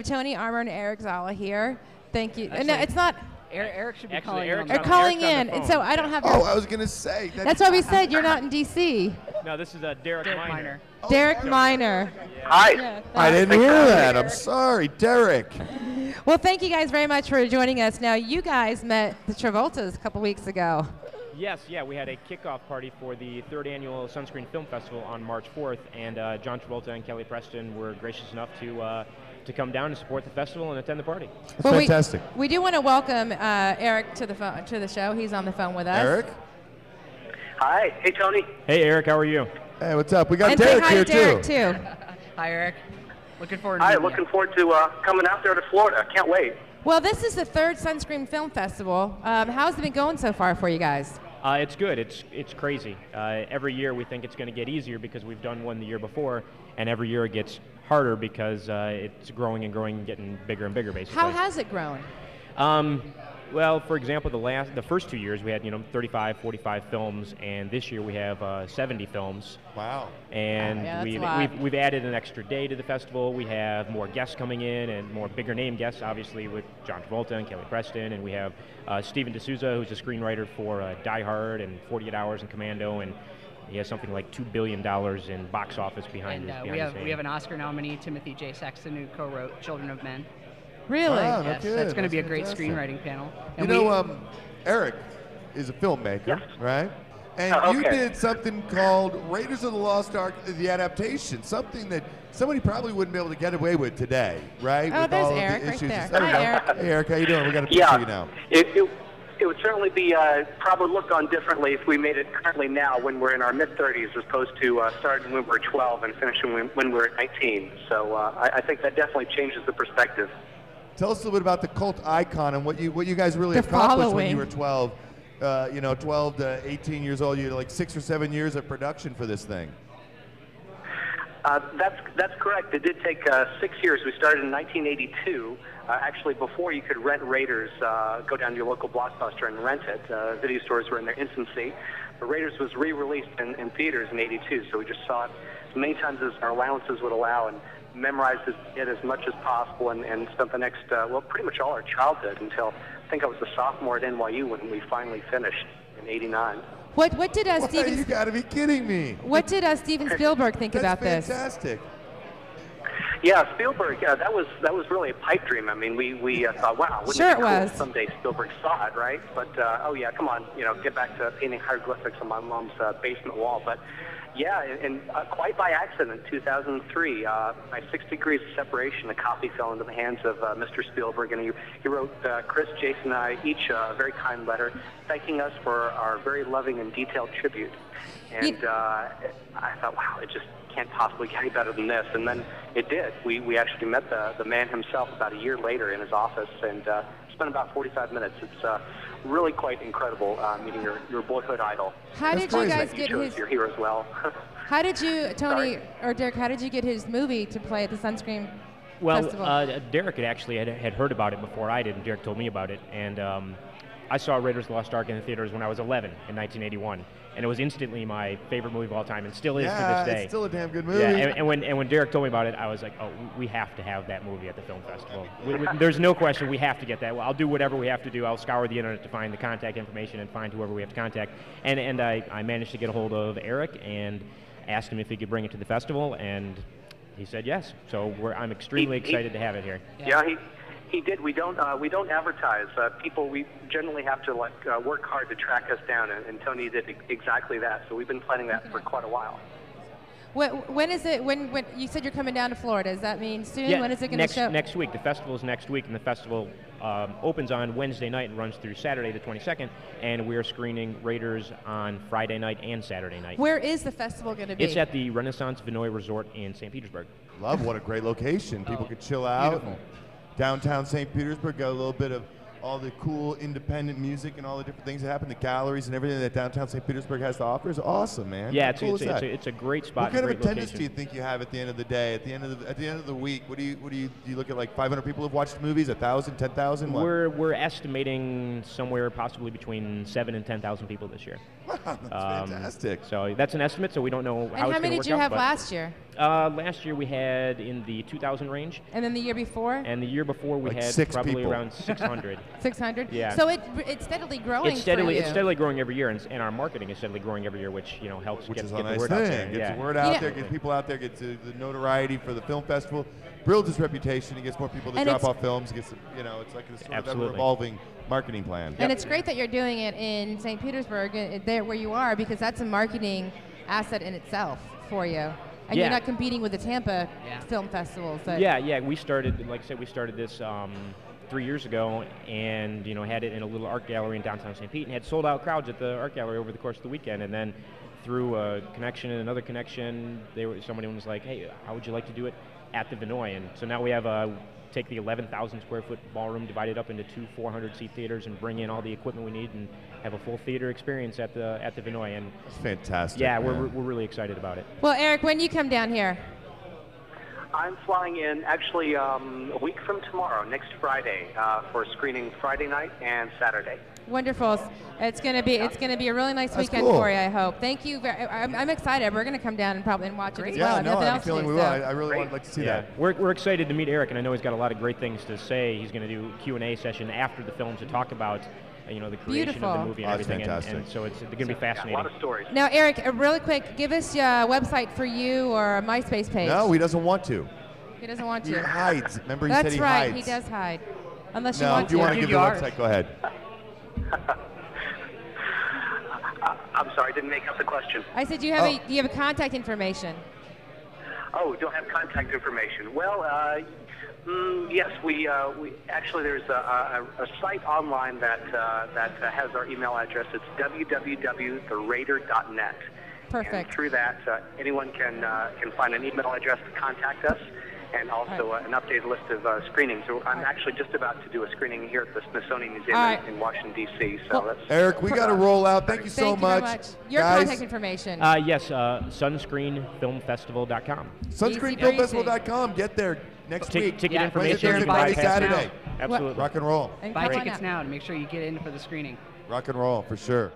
Tony, Armer, and Eric Zala here. Thank you. No, it's not. Eric should be Actually, calling in, and so I don't have. Oh, I was gonna say. That's why we said you're not in D.C. No, this is Derek Miner. Derek Miner. Hi. Yeah, I didn't hear that. I'm sorry, Derek. Well, thank you guys very much for joining us. Now, you guys met the Travoltas a couple weeks ago. Yes, yeah, we had a kickoff party for the 3rd annual Sunscreen Film Festival on March 4th, and John Travolta and Kelly Preston were gracious enough to come down and support the festival and attend the party. That's fantastic. We do want to welcome Eric to the show. He's on the phone with us. Eric? Hi. Hey, Tony. Hey, Eric, how are you? Hey, what's up? We got and Derek say hi here to Derek too. Hi, Eric. Looking forward to Hi, meeting you. looking forward to coming out there to Florida. Can't wait. Well, this is the 3rd Sunscreen Film Festival. How's it been going so far for you guys? It's good. It's crazy. Every year we think it's going to get easier because we've done one the year before, and every year it gets harder because it's growing and growing and getting bigger and bigger, basically. How has it grown? Well, for example, the first 2 years we had 35, 45 films, and this year we have 70 films. Wow. And yeah, that's a lot. we've added an extra day to the festival. We have more guests coming in and more bigger name guests, obviously with John Travolta and Kelly Preston, and we have Steven D'Souza, who's a screenwriter for Die Hard and 48 Hours and Commando, and he has something like $2 billion in box office behind his we have an Oscar nominee, Timothy J. Sexton, who co-wrote Children of Men. Really? Wow, Yes, no that's going to be a fantastic. great screenwriting panel. And Eric is a filmmaker, Yes. right? And you did something called Raiders of the Lost Ark, the adaptation, something that somebody probably wouldn't be able to get away with today, right? Oh, with there's all of Eric the right issues. there. There we Hi, go. Eric. Hey, Eric, how you doing? We got a picture of you now. It would certainly be probably look on differently if we made it currently now when we're in our mid-30s as opposed to starting when we're 12 and finishing when we're 19. So I think that definitely changes the perspective. Tell us a little bit about the cult icon and what you guys really The accomplished when following. you were 12. 12 to 18 years old. You had like 6 or 7 years of production for this thing. That's correct. It did take 6 years. We started in 1982. Actually, before you could rent Raiders, go down to your local Blockbuster and rent it. Video stores were in their infancy. But Raiders was re-released in theaters in '82, so we just saw it as many times as our allowances would allow and memorized it as much as possible and spent the next, pretty much all our childhood until I think I was a sophomore at NYU when we finally finished in '89. What did You got to be kidding me. What did Steven Spielberg think about this? That's fantastic. Yeah, Spielberg. That was really a pipe dream. I mean, we thought, wow, wouldn't Sure it be it cool was. if someday Spielberg saw it, right? But oh yeah, come on, get back to painting hieroglyphics on my mom's basement wall. But yeah, and quite by accident, in 2003, by 6 degrees of separation, a copy fell into the hands of Mr. Spielberg, and he wrote Chris, Jason, and I each a very kind letter thanking us for our very loving and detailed tribute. And I thought, wow, it just can't possibly get any better than this. And then it did. We actually met the man himself about a year later in his office and spent about 45 minutes. It's really quite incredible meeting your boyhood idol. How did you guys You get chose his? your hero as well. How did you, Tony Sorry. or Derek? How did you get his movie to play at the Sunscreen Festival? Well, Derek had heard about it before I did, and Derek told me about it. And I saw Raiders of the Lost Ark in the theaters when I was 11 in 1981. And it was instantly my favorite movie of all time, and still is to this day. It's still a damn good movie. Yeah, and when Derek told me about it, I was like, oh, we have to have that movie at the film festival. There's no question, we have to get that. Well, I'll do whatever we have to do. I'll scour the internet to find the contact information and find whoever we have to contact. And I managed to get a hold of Eric and asked him if he could bring it to the festival, and he said yes. So I'm extremely excited to have it here. Yeah, he did. We don't advertise. We generally have to work hard to track us down, and Tony did exactly that. So we've been planning that for quite a while. When is it? When you said you're coming down to Florida? Does that mean soon? Yeah, When is it going to show? Next week. The festival is next week, and the festival opens on Wednesday night and runs through Saturday the 22nd. And we are screening Raiders on Friday night and Saturday night. Where is the festival going to be? It's at the Renaissance Vinoy Resort in St. Petersburg. Love, what a great location. People could chill out. Downtown St. Petersburg, got a little bit of all the cool independent music and all the different things that happen, the galleries and everything that downtown St. Petersburg has to offer is awesome, man. Yeah, How cool is that? it's a great spot. What kind of great attendance location. do you think you have at the end of the day? At the end of the week, do you look at like 500 people who've watched movies, 1,000, 10,000? We're estimating somewhere possibly between 7,000 and 10,000 people this year. Wow, that's fantastic. So that's an estimate. So we don't know how and it's how many going did to work you have out, last year? Last year we had in the 2,000 range, And then the year before? and the year before we Like had 6 probably people. around 600. 600? Yeah. So it's steadily growing It's for you. steadily growing every year, and our marketing is steadily growing every year, which helps Which get is the a nice word out there. thing. Gets Yeah. the word out Yeah. there, gets people out there, gets the notoriety for the film festival, builds his reputation, he gets more people to And drop it's- off films, gets it's like a sort of Absolutely. ever-evolving marketing plan. And it's great that you're doing it in St. Petersburg, there where you are, because that's a marketing asset in itself for you. And Yeah. you're not competing with the Tampa Yeah. film festivals. But Yeah, we started, like I said, we started this 3 years ago, and had it in a little art gallery in downtown St. Pete, and had sold out crowds at the art gallery over the course of the weekend. And then through a connection and another connection, somebody was like, "Hey, how would you like to do it at the Vinoy?" And so now we have take the 11,000 square foot ballroom, divide it up into 2 400-seat theaters, and bring in all the equipment we need, and have a full theater experience at the Vinoy. And It's fantastic. yeah, man. we're really excited about it. Well, Eric, when do you come down here? I'm flying in actually a week from tomorrow, next Friday, for screening Friday night and Saturday. Wonderful. It's gonna be a really nice That's weekend cool. for you, I hope. Thank you. I'm excited. We're gonna come down and probably watch it as well. Yeah, I have no, nothing I have a else to feeling do, we will. so. I really would like to see Yeah, that. we're excited to meet Eric, and I know he's got a lot of great things to say. He's going to do a Q&A session after the film to talk about the creation Beautiful. of the movie and Oh, that's everything, and fantastic. so it's going to be Yeah, a fascinating. lot of stories. Now, Eric, really quick, give us your website for you or a MySpace page. No, he doesn't want to. He doesn't want He to. hides. Remember, he That's said he right. hides. He does hide. Unless you No, want if you to. want to give the yours. website, go ahead. I'm sorry, I didn't make out the question. I said, do you have a contact information? Oh, don't have contact information. Well, yes, we actually there's a site online that has our email address. It's www.theraider.net. Perfect. And through that, anyone can find an email address to contact us, and also an updated list of screenings. So I'm actually just about to do a screening here at the Smithsonian Museum All right. in Washington, D.C. So Well, that's Eric, we got to roll out. Thank you so Thank you much. very much. Your Guys, contact information. Yes, sunscreenfilmfestival.com. Sunscreenfilmfestival.com. Get there next week. Ticket Yeah, information. Thursday, you can buy Friday, passes. Saturday. Absolutely. Rock and roll. And Buy come on tickets out. now and make sure you get in for the screening. Rock and roll, for sure.